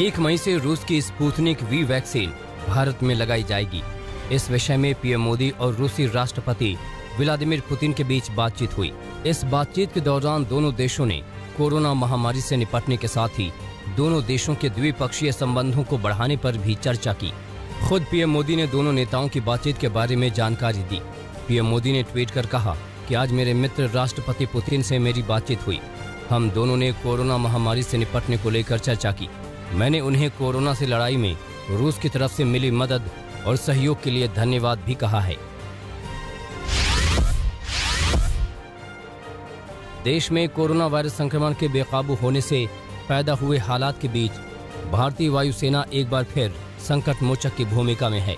1 मई से रूस की स्पुतनिक वी वैक्सीन भारत में लगाई जाएगी। इस विषय में पीएम मोदी और रूसी राष्ट्रपति व्लादिमीर पुतिन के बीच बातचीत हुई। इस बातचीत के दौरान दोनों देशों ने कोरोना महामारी से निपटने के साथ ही दोनों देशों के द्विपक्षीय संबंधों को बढ़ाने पर भी चर्चा की। खुद पीएम मोदी ने दोनों नेताओं की बातचीत के बारे में जानकारी दी। पीएम मोदी ने ट्वीट कर कहा कि आज मेरे मित्र राष्ट्रपति पुतिन से मेरी बातचीत हुई। हम दोनों ने कोरोना महामारी से निपटने को लेकर चर्चा की। मैंने उन्हें कोरोना से लड़ाई में रूस की तरफ से मिली मदद और सहयोग के लिए धन्यवाद भी कहा है। देश में कोरोना वायरस संक्रमण के बेकाबू होने से पैदा हुए हालात के बीच भारतीय वायुसेना एक बार फिर संकट मोचक की भूमिका में है।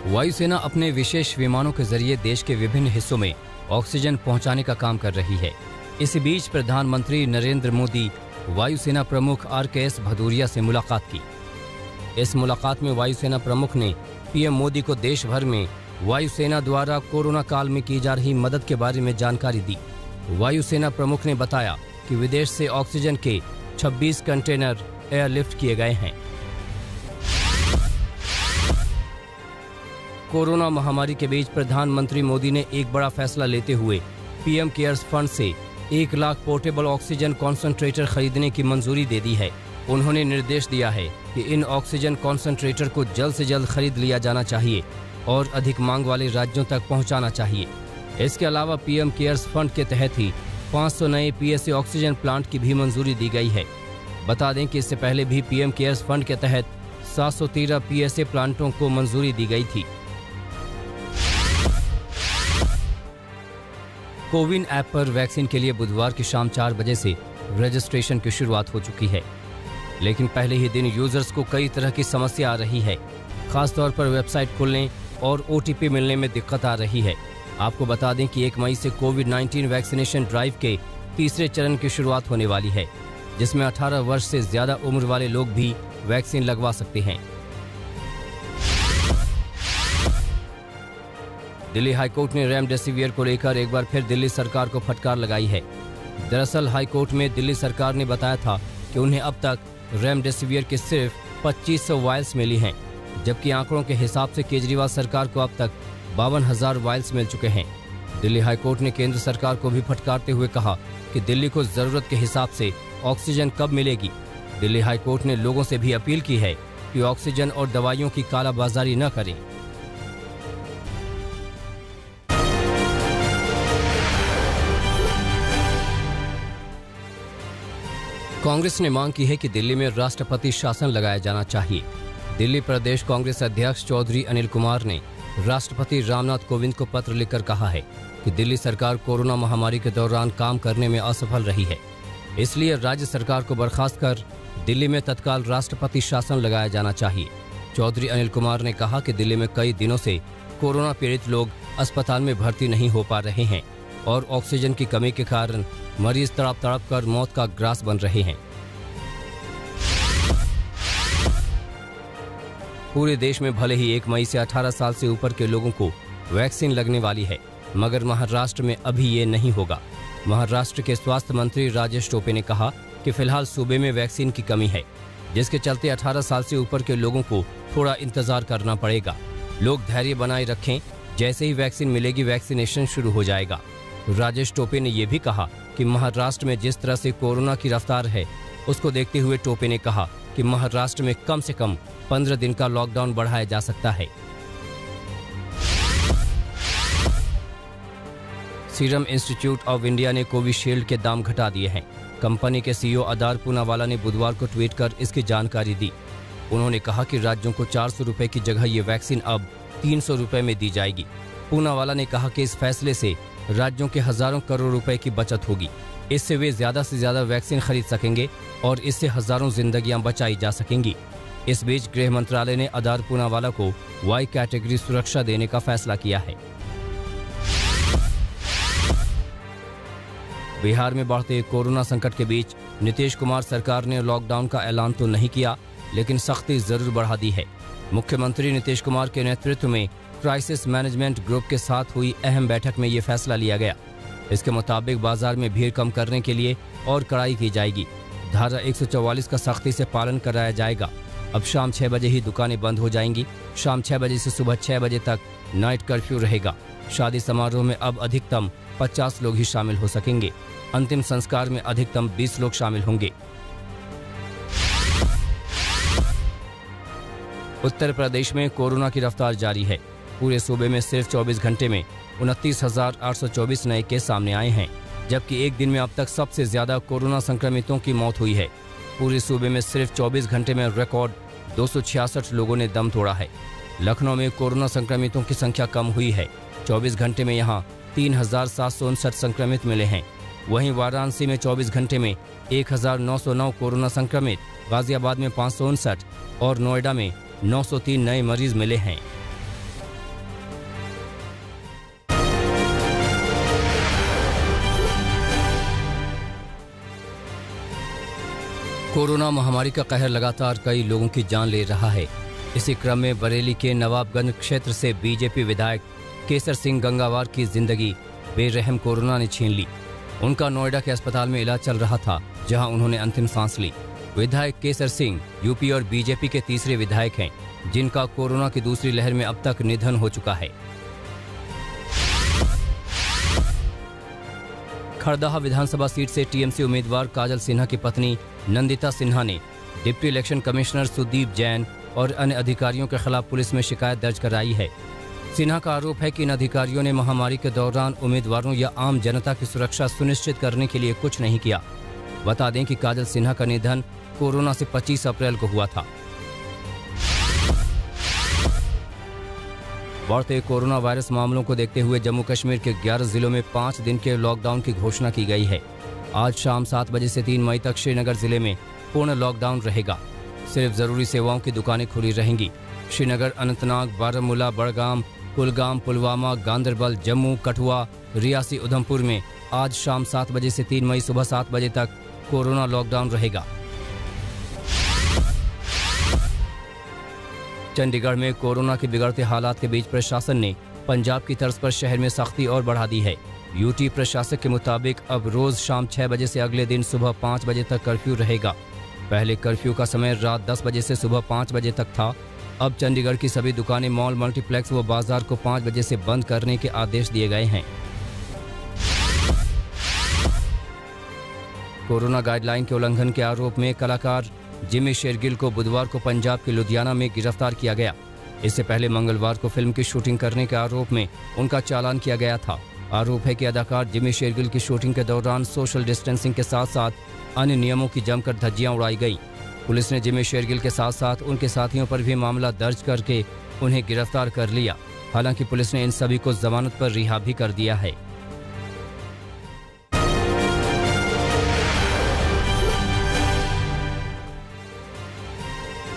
वायुसेना अपने विशेष विमानों के जरिए देश के विभिन्न हिस्सों में ऑक्सीजन पहुंचाने का काम कर रही है। इसी बीच प्रधानमंत्री नरेंद्र मोदी वायुसेना प्रमुख RKS भदौरिया से मुलाकात की। इस मुलाकात में वायुसेना प्रमुख ने पीएम मोदी को देश भर में वायुसेना द्वारा कोरोना काल में की जा रही मदद के बारे में जानकारी दी। वायुसेना प्रमुख ने बताया कि विदेश से ऑक्सीजन के 26 कंटेनर एयरलिफ्ट किए गए हैं। कोरोना महामारी के बीच प्रधानमंत्री मोदी ने एक बड़ा फैसला लेते हुए पीएम केयर्स फंड से 1 लाख पोर्टेबल ऑक्सीजन कॉन्सेंट्रेटर खरीदने की मंजूरी दे दी है। उन्होंने निर्देश दिया है कि इन ऑक्सीजन कॉन्सेंट्रेटर को जल्द से जल्द खरीद लिया जाना चाहिए और अधिक मांग वाले राज्यों तक पहुंचाना चाहिए। इसके अलावा पीएम केयर्स फंड के तहत ही 500 नए PSA ऑक्सीजन प्लांट की भी मंजूरी दी गई है। बता दें कि इससे पहले भी पीएम केयर्स फंड के तहत 713 PSA प्लांटों को मंजूरी दी गई थी। कोविन ऐप पर वैक्सीन के लिए बुधवार की शाम 4 बजे से रजिस्ट्रेशन की शुरुआत हो चुकी है, लेकिन पहले ही दिन यूजर्स को कई तरह की समस्या आ रही है। खासतौर पर वेबसाइट खुलने और OTP मिलने में दिक्कत आ रही है। आपको बता दें कि 1 मई से कोविड-19 वैक्सीनेशन ड्राइव के तीसरे चरण की शुरुआत होने वाली है, जिसमें 18 वर्ष से ज्यादा उम्र वाले लोग भी वैक्सीन लगवा सकते हैं। दिल्ली हाईकोर्ट ने रेमडेसिविर को लेकर एक बार फिर दिल्ली सरकार को फटकार लगाई है। दरअसल हाईकोर्ट में दिल्ली सरकार ने बताया था कि उन्हें अब तक रेमडेसिविर के सिर्फ 2500 वायल्स मिली हैं, जबकि आंकड़ों के हिसाब से केजरीवाल सरकार को अब तक 52,000 वायल्स मिल चुके हैं। दिल्ली हाईकोर्ट ने केंद्र सरकार को भी फटकारते हुए कहा कि दिल्ली को जरूरत के हिसाब से ऑक्सीजन कब मिलेगी। दिल्ली हाईकोर्ट ने लोगों से भी अपील की है कि ऑक्सीजन और दवाइयों की कालाबाजारी न करें। कांग्रेस ने मांग की है कि दिल्ली में राष्ट्रपति शासन लगाया जाना चाहिए। दिल्ली प्रदेश कांग्रेस अध्यक्ष चौधरी अनिल कुमार ने राष्ट्रपति रामनाथ कोविंद को पत्र लिखकर कहा है कि दिल्ली सरकार कोरोना महामारी के दौरान काम करने में असफल रही है, इसलिए राज्य सरकार को बर्खास्त कर दिल्ली में तत्काल राष्ट्रपति शासन लगाया जाना चाहिए। चौधरी अनिल कुमार ने कहा कि दिल्ली में कई दिनों से कोरोना पीड़ित लोग अस्पताल में भर्ती नहीं हो पा रहे हैं और ऑक्सीजन की कमी के कारण मरीज तड़प तड़प कर मौत का ग्रास बन रहे हैं। पूरे देश में भले ही 1 मई से 18 साल से ऊपर के लोगों को वैक्सीन लगने वाली है, मगर महाराष्ट्र में अभी ये नहीं होगा। महाराष्ट्र के स्वास्थ्य मंत्री राजेश टोपे ने कहा कि फिलहाल सूबे में वैक्सीन की कमी है, जिसके चलते 18 साल से ऊपर के लोगों को थोड़ा इंतजार करना पड़ेगा। लोग धैर्य बनाए रखें, जैसे ही वैक्सीन मिलेगी वैक्सीनेशन शुरू हो जाएगा। राजेश टोपे ने यह भी कहा कि महाराष्ट्र में जिस तरह से कोरोना की रफ्तार है, उसको देखते हुए टोपे ने कहा कि महाराष्ट्र में कम से कम 15 दिन का लॉकडाउन बढ़ाया जा सकता है। सीरम इंस्टीट्यूट ऑफ इंडिया ने कोविशील्ड के दाम घटा दिए हैं। कंपनी के CEO आदार पूनावाला ने बुधवार को ट्वीट कर इसकी जानकारी दी। उन्होंने कहा कि राज्यों को 400 रुपए की जगह ये वैक्सीन अब 300 रुपए में दी जाएगी। पूनावाला ने कहा कि इस फैसले से राज्यों के हजारों करोड़ रुपए की बचत होगी। इससे वे ज्यादा से ज्यादा वैक्सीन खरीद सकेंगे और इससे हजारों जिंदगियां बचाई जा सकेंगी। इस बीच गृह मंत्रालय ने आदार पूनावाला को Y कैटेगरी सुरक्षा देने का फैसला किया है। बिहार में बढ़ते कोरोना संकट के बीच नीतीश कुमार सरकार ने लॉकडाउन का ऐलान तो नहीं किया, लेकिन सख्ती जरूर बढ़ा दी है। मुख्यमंत्री नीतीश कुमार के नेतृत्व में क्राइसिस मैनेजमेंट ग्रुप के साथ हुई अहम बैठक में ये फैसला लिया गया। इसके मुताबिक बाजार में भीड़ कम करने के लिए और कड़ाई की जाएगी। धारा 144 का सख्ती से पालन कराया जाएगा। अब शाम 6 बजे ही दुकानें बंद हो जाएंगी। शाम 6 बजे से सुबह 6 बजे तक नाइट कर्फ्यू रहेगा। शादी समारोह में अब अधिकतम 50 लोग ही शामिल हो सकेंगे। अंतिम संस्कार में अधिकतम 20 लोग शामिल होंगे। उत्तर प्रदेश में कोरोना की रफ्तार जारी है। पूरे सूबे में सिर्फ 24 घंटे में 29,824 नए केस सामने आए हैं, जबकि एक दिन में अब तक सबसे ज्यादा कोरोना संक्रमितों की मौत हुई है। पूरे सूबे में सिर्फ 24 घंटे में रिकॉर्ड 266 लोगों ने दम तोड़ा है। लखनऊ में कोरोना संक्रमितों की संख्या कम हुई है। 24 घंटे में यहां 3,759 संक्रमित मिले हैं। वहीं वाराणसी में 24 घंटे में 1,909 कोरोना संक्रमित, गाजियाबाद में 559 और नोएडा में 903 नए मरीज मिले हैं। कोरोना महामारी का कहर लगातार कई लोगों की जान ले रहा है। इसी क्रम में बरेली के नवाबगंज क्षेत्र से बीजेपी विधायक केसर सिंह गंगावार की जिंदगी बेरहम कोरोना ने छीन ली। उनका नोएडा के अस्पताल में इलाज चल रहा था, जहां उन्होंने अंतिम सांस ली। विधायक केसर सिंह यूपी और बीजेपी के तीसरे विधायक हैं, जिनका कोरोना की दूसरी लहर में अब तक निधन हो चुका है। खड़दहा विधानसभा सीट से टीएमसी उम्मीदवार काजल सिन्हा की पत्नी नंदिता सिन्हा ने deputy election commissioner Sudeep Jain और अन्य अधिकारियों के खिलाफ पुलिस में शिकायत दर्ज कराई है। सिन्हा का आरोप है कि इन अधिकारियों ने महामारी के दौरान उम्मीदवारों या आम जनता की सुरक्षा सुनिश्चित करने के लिए कुछ नहीं किया। बता दें कि काजल सिन्हा का निधन कोरोना से 25 अप्रैल को हुआ था। बढ़ते कोरोना वायरस मामलों को देखते हुए जम्मू कश्मीर के 11 जिलों में 5 दिन के लॉकडाउन की घोषणा की गई है। आज शाम 7 बजे से 3 मई तक श्रीनगर जिले में पूर्ण लॉकडाउन रहेगा। सिर्फ जरूरी सेवाओं की दुकानें खुली रहेंगी। श्रीनगर, अनंतनाग, बारामूला, बड़गाम, कुलगाम, पुलवामा, गांदरबल, जम्मू, कठुआ, रियासी, उधमपुर में आज शाम 7 बजे से 3 मई सुबह 7 बजे तक कोरोना लॉकडाउन रहेगा। चंडीगढ़ में कोरोना के बिगड़ते हालात के बीच प्रशासन ने पंजाब की तर्ज पर शहर में सख्ती और बढ़ा दी है। यूटी प्रशासक के मुताबिक अब रोज शाम 6 बजे से अगले दिन सुबह 5 बजे तक कर्फ्यू रहेगा। पहले कर्फ्यू का समय रात 10 बजे से सुबह 5 बजे तक था। अब चंडीगढ़ की सभी दुकानें, मॉल, मल्टीप्लेक्स व बाजार को 5 बजे से बंद करने के आदेश दिए गए हैं। कोरोना गाइडलाइन के उल्लंघन के आरोप में कलाकार जिमी शेरगिल को बुधवार को पंजाब के लुधियाना में गिरफ्तार किया गया। इससे पहले मंगलवार को फिल्म की शूटिंग करने के आरोप में उनका चालान किया गया था। आरोप है कि अदाकार जिमी शेरगिल की शूटिंग के दौरान सोशल डिस्टेंसिंग के साथ साथ अन्य नियमों की जमकर धज्जियां उड़ाई गई। पुलिस ने जिमी शेरगिल के साथ साथ उनके साथियों पर भी मामला दर्ज करके उन्हें गिरफ्तार कर लिया। हालांकि पुलिस ने इन सभी को जमानत पर रिहा भी कर दिया है।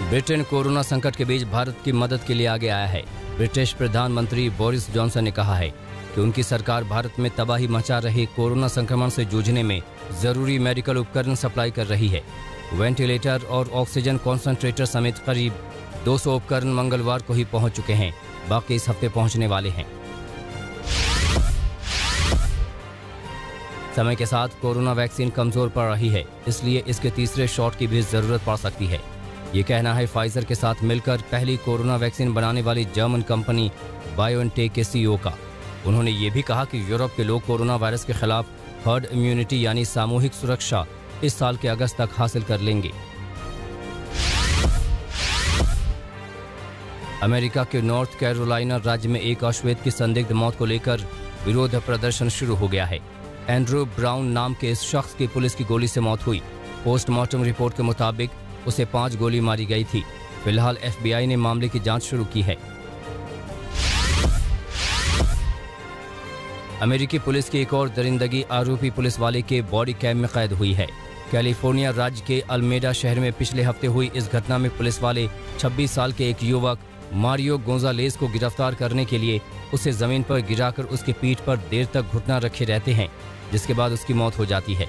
ब्रिटेन कोरोना संकट के बीच भारत की मदद के लिए आगे आया है। ब्रिटिश प्रधानमंत्री बोरिस जॉनसन ने कहा है कि उनकी सरकार भारत में तबाही मचा रहे कोरोना संक्रमण से जूझने में जरूरी मेडिकल उपकरण सप्लाई कर रही है। वेंटिलेटर और ऑक्सीजन कॉन्सेंट्रेटर समेत करीब 200 उपकरण मंगलवार को ही पहुंच चुके हैं। बाकी इस हफ्ते पहुंचने वाले हैं। समय के साथ कोरोना वैक्सीन कमजोर पड़ रही है, इसलिए इसके तीसरे शॉट की भी जरूरत पड़ सकती है। ये कहना है फाइजर के साथ मिलकर पहली कोरोना वैक्सीन बनाने वाली जर्मन कंपनी बायोएनटेक के सीईओ का। उन्होंने ये भी कहा कि यूरोप के लोग कोरोना वायरस के खिलाफ हर्ड इम्यूनिटी यानी सामूहिक सुरक्षा इस साल के अगस्त तक हासिल कर लेंगे। अमेरिका के नॉर्थ कैरोलिना राज्य में एक अश्वेत की संदिग्ध मौत को लेकर विरोध प्रदर्शन शुरू हो गया है। एंड्रू ब्राउन नाम के इस शख्स की पुलिस की गोली से मौत हुई। पोस्टमार्टम रिपोर्ट के मुताबिक उसे 5 गोली मारी गई थी। फिलहाल FBI ने मामले की जांच शुरू की है। अमेरिकी पुलिस की एक और दरिंदगी आरोपी पुलिस वाले के बॉडी कैम में कैद हुई है। कैलिफोर्निया राज्य के अल्मेडा शहर में पिछले हफ्ते हुई इस घटना में पुलिस वाले 26 साल के एक युवक मारियो गोंजालेस को गिरफ्तार करने के लिए उसे जमीन पर गिराकर उसकी पीठ पर देर तक घुटना रखे रहते हैं, जिसके बाद उसकी मौत हो जाती है।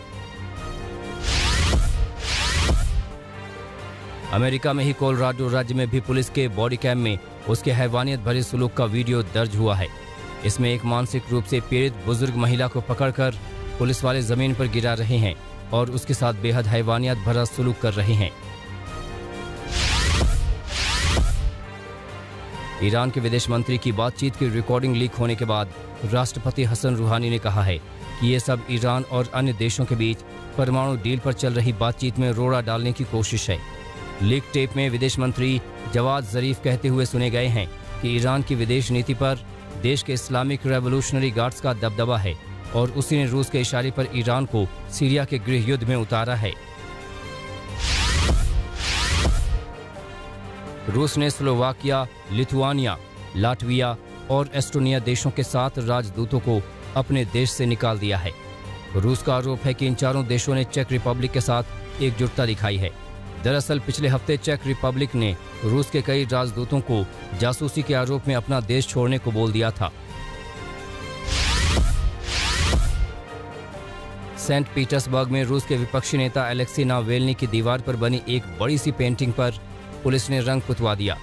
अमेरिका में ही कोलोराडो राज्य में भी पुलिस के बॉडी कैम में उसके हैवानियत भरे सलूक का वीडियो दर्ज हुआ है। इसमें एक मानसिक रूप से पीड़ित बुजुर्ग महिला को पकड़कर पुलिस वाले जमीन पर गिरा रहे हैं। और उसके साथ बेहद हैवानियत भरा सलूक कर रहे हैं। ईरान के विदेश मंत्री की बातचीत की रिकॉर्डिंग लीक होने के बाद राष्ट्रपति हसन रूहानी ने कहा है कि ये सब ईरान और अन्य देशों के बीच परमाणु डील पर चल रही बातचीत में रोड़ा डालने की कोशिश है। लीक टेप में विदेश मंत्री जवाद जरीफ कहते हुए सुने गए हैं कि ईरान की विदेश नीति पर देश के इस्लामिक रेवोल्यूशनरी गार्ड्स का दबदबा है और उसी ने रूस के इशारे पर ईरान को सीरिया के गृह युद्ध में उतारा है। रूस ने स्लोवाकिया, लिथुआनिया, लाटविया और एस्टोनिया देशों के 7 राजदूतों को अपने देश से निकाल दिया है। रूस का आरोप है कि इन चारों देशों ने चेक रिपब्लिक के साथ एकजुटता दिखाई है। दरअसल पिछले हफ्ते चेक रिपब्लिक ने रूस के कई राजदूतों को जासूसी के आरोप में अपना देश छोड़ने को बोल दिया था। सेंट पीटर्सबर्ग में रूस के विपक्षी नेता एलेक्सी नावेल्नी की दीवार पर बनी एक बड़ी सी पेंटिंग पर पुलिस ने रंग पुतवा दिया।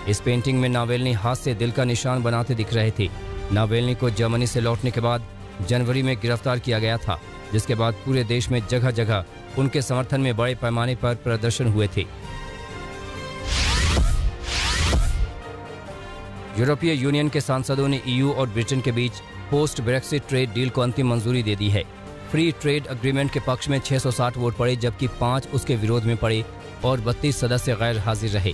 इस पेंटिंग में नावेल्नी हाथ से दिल का निशान बनाते दिख रहे थे। नावेल्नी को जर्मनी से लौटने के बाद जनवरी में गिरफ्तार किया गया था, जिसके बाद पूरे देश में जगह जगह उनके समर्थन में बड़े पैमाने पर प्रदर्शन हुए थे। यूरोपीय यूनियन के सांसदों ने ईयू और ब्रिटेन के बीच पोस्ट ब्रेक्सिट ट्रेड डील को अंतिम मंजूरी दे दी है। फ्री ट्रेड एग्रीमेंट के पक्ष में 660 वोट पड़े, जबकि 5 उसके विरोध में पड़े और 32 सदस्य गैर हाजिर रहे।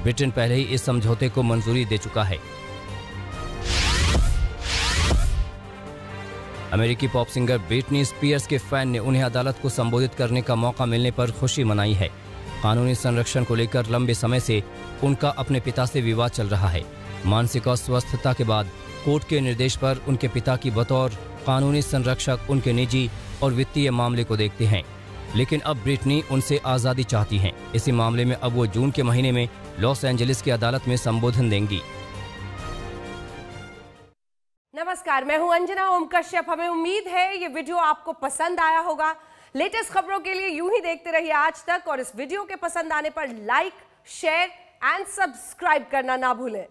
ब्रिटेन पहले ही इस समझौते को मंजूरी दे चुका है। अमेरिकी पॉप सिंगर ब्रिटनी स्पीयर्स के फैन ने उन्हें अदालत को संबोधित करने का मौका मिलने पर खुशी मनाई है। कानूनी संरक्षण को लेकर लंबे समय से उनका अपने पिता से विवाद चल रहा है। मानसिक अस्वस्थता के बाद कोर्ट के निर्देश पर उनके पिता की बतौर कानूनी संरक्षक उनके निजी और वित्तीय मामले को देखते हैं, लेकिन अब ब्रिटनी उनसे आज़ादी चाहती हैं। इसी मामले में अब वो जून के महीने में लॉस एंजलिस की अदालत में संबोधन देंगी। नमस्कार, मैं हूं अंजना ओम कश्यप। हमें उम्मीद है ये वीडियो आपको पसंद आया होगा। लेटेस्ट खबरों के लिए यूं ही देखते रहिए आज तक, और इस वीडियो के पसंद आने पर लाइक, शेयर एंड सब्सक्राइब करना ना भूलें।